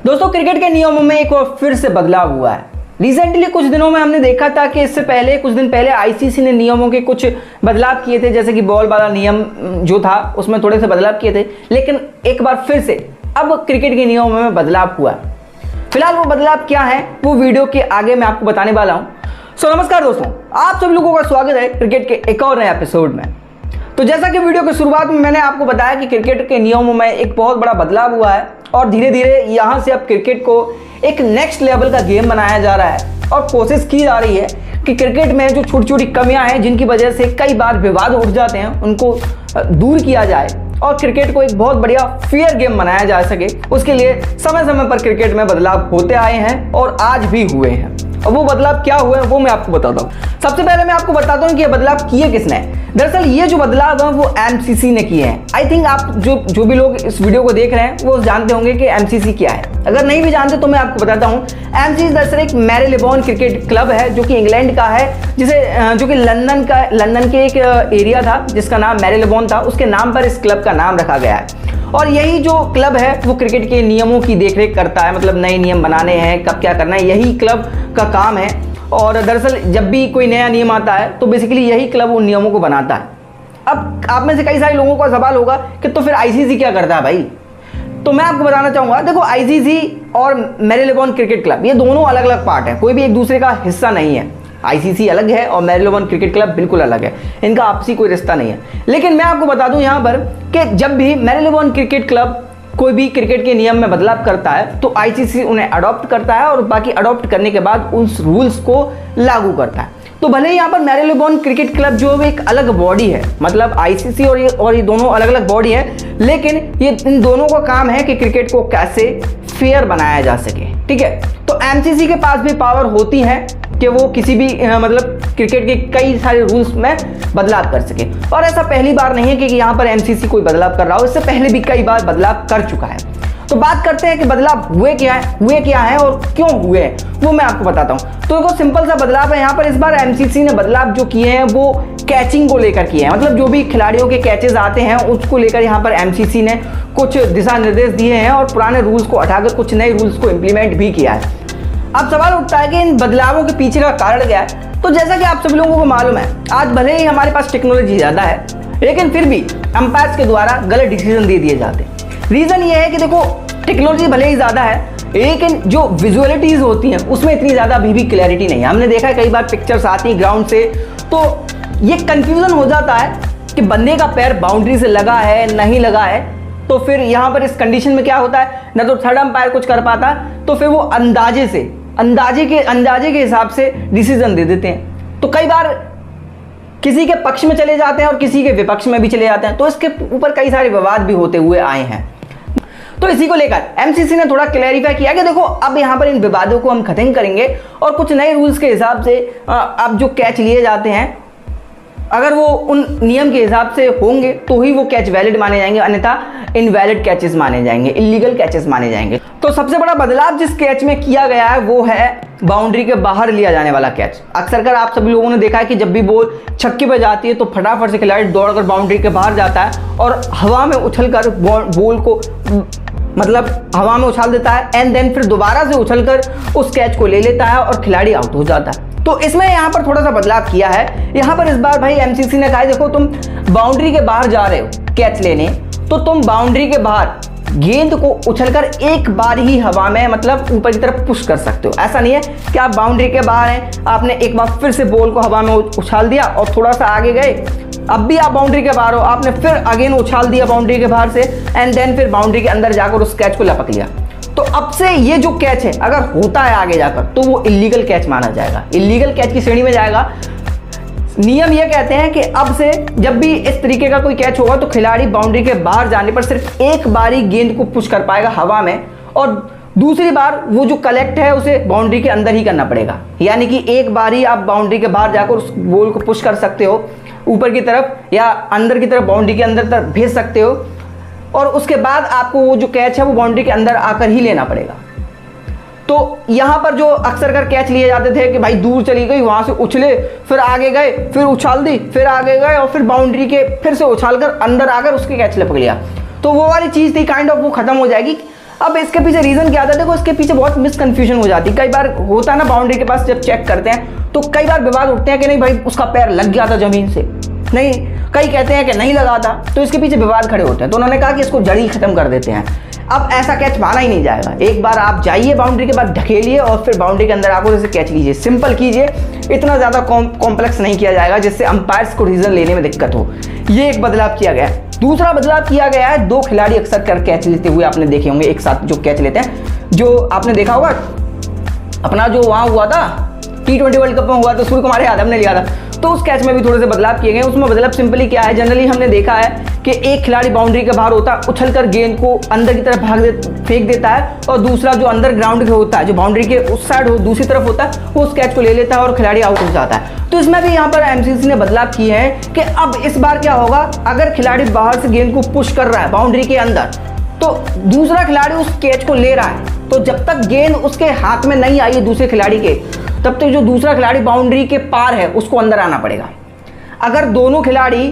दोस्तों क्रिकेट के नियमों में एक और फिर से बदलाव हुआ है। रिसेंटली कुछ दिनों में हमने देखा था कि इससे पहले कुछ दिन पहले आईसीसी ने नियमों के कुछ बदलाव किए थे, जैसे कि बॉल वाला नियम जो था उसमें थोड़े से बदलाव किए थे, लेकिन एक बार फिर से अब क्रिकेट के नियमों में बदलाव हुआ है। फिलहाल वो बदलाव क्या है वो वीडियो के आगे मैं आपको बताने वाला हूँ। नमस्कार दोस्तों, आप सभी लोगों का स्वागत है क्रिकेट के एक और नए एपिसोड में। तो जैसा कि वीडियो की शुरुआत में मैंने आपको बताया कि क्रिकेट के नियमों में एक बहुत बड़ा बदलाव हुआ है और धीरे धीरे यहाँ से अब क्रिकेट को एक नेक्स्ट लेवल का गेम बनाया जा रहा है और कोशिश की जा रही है कि क्रिकेट में जो छोटी छोटी कमियां हैं जिनकी वजह से कई बार विवाद उठ जाते हैं उनको दूर किया जाए और क्रिकेट को एक बहुत बढ़िया फेयर गेम बनाया जा सके। उसके लिए समय समय पर क्रिकेट में बदलाव होते आए हैं और आज भी हुए हैं। और वो बदलाव क्या हुए हैं वो मैं आपको बताता हूँ। सबसे पहले मैं आपको बताता हूँ कि ये बदलाव किए किसने। दरअसल ये जो बदलाव है वो एमसीसी ने किए हैं। आई थिंक आप जो भी लोग इस वीडियो को देख रहे हैं वो जानते होंगे कि एमसीसी क्या है। अगर नहीं भी जानते तो मैं आपको बताता हूँ। एमसीसी दरअसल एक मैरीलेबोन क्रिकेट क्लब है जो कि इंग्लैंड का है, जो कि लंदन के एक एरिया था जिसका नाम मैरीलेबोन था, उसके नाम पर इस क्लब का नाम रखा गया है। और यही जो क्लब है वो क्रिकेट के नियमों की देखरेख करता है, मतलब नए नियम बनाने हैं, कब क्या करना है, यही क्लब का काम है। और दरअसल जब भी कोई नया नियम आता है तो बेसिकली यही क्लब उन नियमों को बनाता है। अब आप में से कई सारे लोगों का सवाल होगा कि तो फिर आईसीसी क्या करता है भाई। तो मैं आपको बताना चाहूँगा, देखो आईसीसी और मैरीलेबोन क्रिकेट क्लब ये दोनों अलग अलग पार्ट है, कोई भी एक दूसरे का हिस्सा नहीं है। आईसीसी अलग है और मैरीलेबोन क्रिकेट क्लब बिल्कुल अलग है, इनका आपसी कोई रिश्ता नहीं है। लेकिन मैं आपको बता दूं यहाँ पर कि जब भी मैरीलेबोन क्रिकेट क्लब कोई भी क्रिकेट के नियम में बदलाव करता है तो आईसीसी उन्हें अडॉप्ट करता है और बाकी अडॉप्ट करने के बाद उस रूल्स को लागू करता है। तो भले ही यहाँ पर मैरीलेबोन क्रिकेट क्लब जो है एक अलग बॉडी है, मतलब आईसीसी और ये दोनों अलग अलग बॉडी है, लेकिन ये इन दोनों का काम है कि क्रिकेट को कैसे फेयर बनाया जा सके। ठीक है, तो एमसीसी के पास भी पावर होती है कि वो किसी भी मतलब क्रिकेट के कई सारे रूल्स में बदलाव कर सके। और ऐसा पहली बार नहीं है कि यहाँ पर एमसीसी कोई बदलाव कर रहा हो, इससे पहले भी कई बार बदलाव कर चुका है। तो बात करते हैं कि बदलाव हुए क्या है और क्यों हुए हैं, वो मैं आपको बताता हूँ। तो देखो सिंपल सा बदलाव है यहाँ पर। इस बार एमसीसी ने बदलाव जो किए हैं वो कैचिंग को लेकर किए हैं, मतलब जो भी खिलाड़ियों के कैचेस आते हैं उसको लेकर यहाँ पर एमसीसी ने कुछ दिशा निर्देश दिए हैं और पुराने रूल्स को हटाकर कुछ नए रूल्स को इम्प्लीमेंट भी किया है। अब सवाल उठता है कि इन बदलावों के पीछे का कारण क्या है। तो जैसा कि आप सभी लोगों को मालूम है, आज भले ही हमारे पास टेक्नोलॉजी ज़्यादा है लेकिन फिर भी अंपायर्स के द्वारा गलत डिसीजन दे दिए जाते हैं। रीज़न ये है कि देखो टेक्नोलॉजी भले ही ज़्यादा है लेकिन जो विजुअलिटीज़ होती हैं उसमें इतनी ज़्यादा अभी भी क्लैरिटी नहीं है। हमने देखा है कई बार पिक्चर्स आती हैं ग्राउंड से तो ये कन्फ्यूज़न हो जाता है कि बंदे का पैर बाउंड्री से लगा है नहीं लगा है। तो फिर यहाँ पर इस कंडीशन में क्या होता है, ना तो थर्ड अंपायर कुछ कर पाता तो फिर वो अंदाजे के हिसाब से डिसीजन दे देते हैं। तो कई बार किसी के पक्ष में चले जाते हैं और किसी के विपक्ष में भी चले जाते हैं, तो इसके ऊपर कई सारे विवाद भी होते हुए आए हैं। तो इसी को लेकर एमसीसी ने थोड़ा क्लैरिफाई किया कि देखो अब यहाँ पर इन विवादों को हम खत्म करेंगे और कुछ नए रूल्स के हिसाब से अब जो कैच लिए जाते हैं अगर वो उन नियम के हिसाब से होंगे तो ही वो कैच वैलिड माने जाएंगे, अन्यथा इनवैलिड कैचेस माने जाएंगे, इलीगल कैचेस माने जाएंगे। तो सबसे बड़ा बदलाव जिस कैच में किया गया है वो है बाउंड्री के बाहर लिया जाने वाला कैच। अक्सर कर आप सभी लोगों ने देखा है कि जब भी बॉल छक्के पे जाती है तो फटाफट से खिलाड़ी दौड़कर बाउंड्री के बाहर जाता है और हवा में उछलकर बॉल को मतलब हवा में उछाल देता है एंड देन फिर दोबारा से उछलकर उस कैच को ले लेता है और खिलाड़ी आउट हो जाता है। तो इसमें यहाँ पर थोड़ा सा बदलाव किया है। यहाँ पर इस बार भाई एमसीसी ने कहा देखो तुम बाउंड्री के बाहर जा रहे हो कैच लेने, तो तुम बाउंड्री के बाहर गेंद को उछलकर एक बार ही हवा में मतलब ऊपर की तरफ पुश कर सकते हो। ऐसा नहीं है कि आप बाउंड्री के बाहर हैं, आपने एक बार फिर से बॉल को हवा में उछाल दिया और थोड़ा सा आगे गए, अब भी आप बाउंड्री के बाहर हो, आपने फिर अगेन उछाल दिया बाउंड्री के बाहर से एंड देन फिर बाउंड्री के अंदर जाकर उस कैच को लपक लिया। तो अब से ये जो कैच है अगर होता है आगे जाकर तो वो इलीगल कैच माना जाएगा, इलीगल कैच की श्रेणी में जाएगा। नियम ये कहते हैं कि अब से जब भी इस तरीके का कोई कैच होगा तो खिलाड़ी बाउंड्री के बाहर जाने पर सिर्फ एक बार ही गेंद को पुश कर पाएगा हवा में और दूसरी बार वो जो कलेक्ट है उसे बाउंड्री के अंदर ही करना पड़ेगा। यानी कि एक बार ही आप बाउंड्री के बाहर जाकर उस बॉल को पुश कर सकते हो ऊपर की तरफ या अंदर की तरफ, बाउंड्री के अंदर तरफ भेज सकते हो और उसके बाद आपको वो जो कैच है वो बाउंड्री के अंदर आकर ही लेना पड़ेगा। तो यहाँ पर जो अक्सर कर कैच लिए जाते थे कि भाई दूर चली गई, वहाँ से उछले, फिर आगे गए, फिर उछाल दी, फिर आगे गए और फिर बाउंड्री के फिर से उछाल कर अंदर आकर उसके कैच लपक लिया, तो वो वाली चीज़ थी काइंड ऑफ वो खत्म हो जाएगी। अब इसके पीछे रीजन क्या था, देखो इसके पीछे बहुत मिसकंफ्यूजन हो जाती है। कई बार होता है ना, बाउंड्री के पास जब चेक करते हैं तो कई बार विवाद उठते हैं कि नहीं भाई उसका पैर लग गया था जमीन से, नहीं, कई कहते हैं कि नहीं लगा था, तो इसके पीछे विवाद खड़े होते हैं। तो उन्होंने कहा कि इसको जड़ ही खत्म कर देते हैं। अब ऐसा कैच माना ही नहीं जाएगा। एक बार आप जाइए बाउंड्री के बाद ढकेलिए और फिर बाउंड्री के अंदर आकर इसे कैच लीजिए, सिंपल कीजिए, इतना ज़्यादा कॉम्प्लेक्स नहीं किया जाएगा जिससे अंपायर्स को डिसीजन लेने में दिक्कत हो। ये एक बदलाव किया गया है। दूसरा बदलाव किया गया है, 2 खिलाड़ी अक्सर कर कैच लेते हुए आपने देखे होंगे, एक साथ जो कैच लेते हैं, जो आपने देखा होगा अपना जो वहाँ हुआ था T20 वर्ल्ड कप में हुआ था, सूर्य कुमार यादव ने लिया था, तो उस कैच में भी थोड़े से बदलाव किए गए। उसमें बदलाव सिंपली क्या है, जनरली हमने देखा है कि एक खिलाड़ी बाउंड्री के बाहर होता है, उछलकर गेंद को अंदर की तरफ फेंक देता है, और दूसरा जो अंदर ग्राउंड के होता है, जो बाउंड्री के उस साइड हो दूसरी तरफ होता है, वो उस कैच को ले लेता है और खिलाड़ी आउट हो जाता है। तो इसमें भी यहाँ पर एमसीसी ने बदलाव किए हैं कि अब इस बार क्या होगा, अगर खिलाड़ी बाहर से गेंद को पुश कर रहा है बाउंड्री के अंदर, तो दूसरा खिलाड़ी उस कैच को ले रहा है, तो जब तक गेंद उसके हाथ में नहीं आई है दूसरे खिलाड़ी के, तब तक जो दूसरा खिलाड़ी बाउंड्री के पार है उसको अंदर आना पड़ेगा। अगर दोनों खिलाड़ी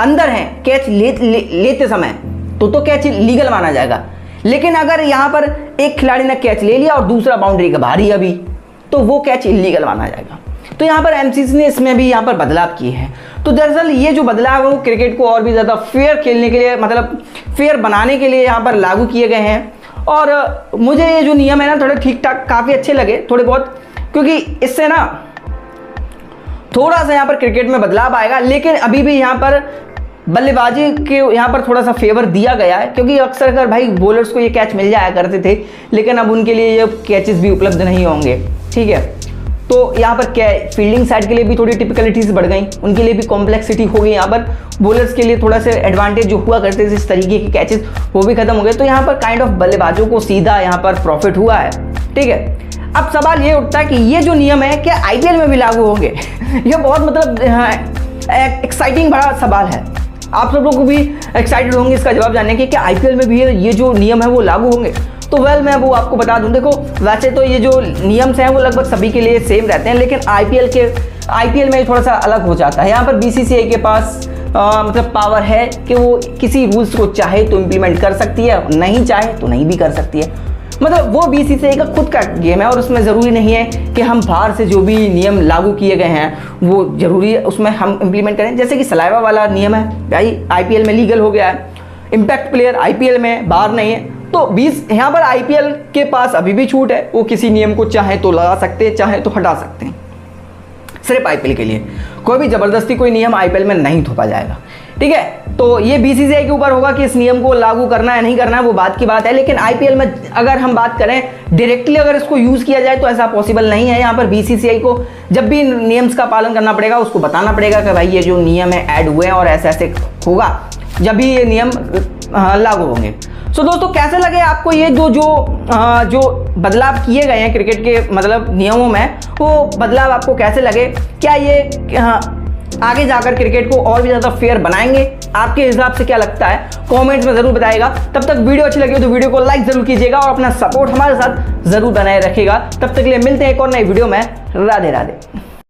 अंदर हैं कैच लेते समय तो कैच लीगल माना जाएगा। लेकिन अगर यहाँ पर एक खिलाड़ी ने कैच ले लिया और दूसरा बाउंड्री के बाहर ही अभी, तो वो कैच इलीगल माना जाएगा। तो यहाँ पर एमसीसी ने इसमें भी यहाँ पर बदलाव किए हैं। तो दरअसल ये जो बदलाव है वो क्रिकेट को और भी ज़्यादा फेयर खेलने के लिए, मतलब फेयर बनाने के लिए यहाँ पर लागू किए गए हैं। और मुझे ये जो नियम है ना थोड़े ठीक ठाक काफ़ी अच्छे लगे थोड़े बहुत, क्योंकि इससे ना थोड़ा सा यहाँ पर क्रिकेट में बदलाव आएगा। लेकिन अभी भी यहाँ पर बल्लेबाजी के यहाँ पर थोड़ा सा फेवर दिया गया है, क्योंकि अक्सर अगर भाई बॉलर्स को ये कैच मिल जाया करते थे, लेकिन अब उनके लिए ये कैचेस भी उपलब्ध नहीं होंगे, ठीक है। तो यहाँ पर क्या है, फील्डिंग साइड के लिए भी थोड़ी टिपिकलिटीज़ बढ़ गई, उनके लिए भी कॉम्प्लेक्सिटी हो गई। यहाँ पर बॉलर्स के लिए थोड़ा सा एडवांटेज जो हुआ करते थे इस तरीके के कैचेस, वो भी खत्म हो गए। तो यहाँ पर काइंड ऑफ बल्लेबाजों को सीधा यहाँ पर प्रॉफिट हुआ है, ठीक है। अब सवाल ये उठता है कि ये जो नियम है क्या आईपीएल में भी लागू होंगे? ये बहुत मतलब एक्साइटिंग बड़ा सवाल है। आप सब लोग भी एक्साइटेड होंगे इसका जवाब जानने के, क्या आईपीएल में भी ये जो नियम है वो लागू होंगे? तो वेल मैं वो आपको बता दूं, देखो वैसे तो ये जो नियम्स हैं वो लगभग सभी के लिए सेम रहते हैं, लेकिन आईपीएल में थोड़ा सा अलग हो जाता है। यहाँ पर बीसीसीआई के पास मतलब पावर है कि वो किसी रूल्स को चाहे तो इम्प्लीमेंट कर सकती है, नहीं चाहे तो नहीं भी कर सकती है। मतलब वो बीसीसीआई का खुद का गेम है और उसमें ज़रूरी नहीं है कि हम बाहर से जो भी नियम लागू किए गए हैं वो ज़रूरी है उसमें हम इम्प्लीमेंट करें। जैसे कि सलाइवा वाला नियम है भाई आईपीएल में लीगल हो गया है, इम्पैक्ट प्लेयर आईपीएल में बाहर नहीं है, तो यहाँ पर आईपीएल के पास अभी भी छूट है, वो किसी नियम को चाहे तो लगा सकते हैं चाहे तो हटा सकते हैं। सिर्फ आईपीएल के लिए कोई भी ज़बरदस्ती कोई नियम आईपीएल में नहीं थोपा जाएगा, ठीक है। तो ये बीसीसीआई के ऊपर होगा कि इस नियम को लागू करना है नहीं करना है, वो बात की बात है। लेकिन आईपीएल में अगर हम बात करें डायरेक्टली अगर इसको यूज़ किया जाए तो ऐसा पॉसिबल नहीं है। यहाँ पर बीसीसीआई को जब भी नियम्स का पालन करना पड़ेगा, उसको बताना पड़ेगा कि भाई ये जो नियम है ऐड हुए हैं और ऐसे ऐसे होगा जब भी ये नियम लागू होंगे। सो दोस्तों कैसे लगे आपको ये जो बदलाव किए गए हैं क्रिकेट के मतलब नियमों में, वो बदलाव आपको कैसे लगे? क्या ये आगे जाकर क्रिकेट को और भी ज़्यादा फेयर बनाएंगे? आपके हिसाब से क्या लगता है कमेंट्स में ज़रूर बताइएगा। तब तक वीडियो अच्छी लगी हो तो वीडियो को लाइक ज़रूर कीजिएगा और अपना सपोर्ट हमारे साथ ज़रूर बनाए रखिएगा। तब तक के लिए मिलते हैं एक और नई वीडियो में। राधे राधे।